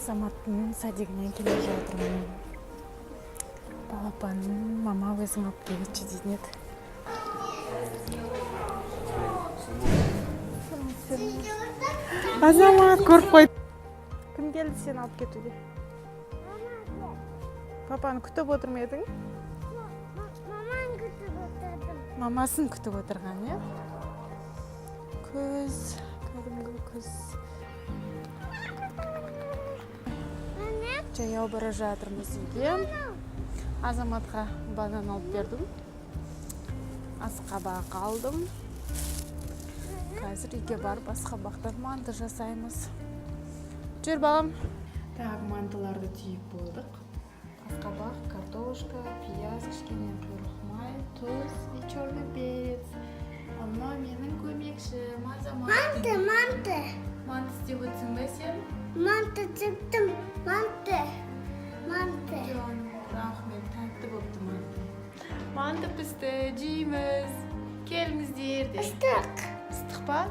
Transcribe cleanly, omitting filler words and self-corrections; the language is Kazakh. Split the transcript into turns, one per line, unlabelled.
Азаматтың садигінен келе жатырмын. Балапанын мама өзің алып келші дейтін еді. Азамат көріп қойды. Кім келді сені алып кетуге? Папаны күтіп отыр ма едің?
Маманы күтіп отырдым.
Мамасын күтіп отырған, е? Көз, кәдімгі көз. Жаяу бара жатырмыз үйге. Азаматқа банан алып бердім. Асқабақ алдым. Қазір үйге барып асқабақтан манты жасаймыз. Жүр балам. Так, мантыларды түйіп болдық. Асқабақ, картошка, пияз, кішкене құйрық май, тұз и черный перец. Анна менің көмекшім Азамат.
Манты.
Манты істеп өтсің бе сен?
Манты тіктім. Манты.
Рахмет, тәтті болыпты манты. Манты пісті, жейміз. Келіңіздер де.
Ыстық.
Ыстық па?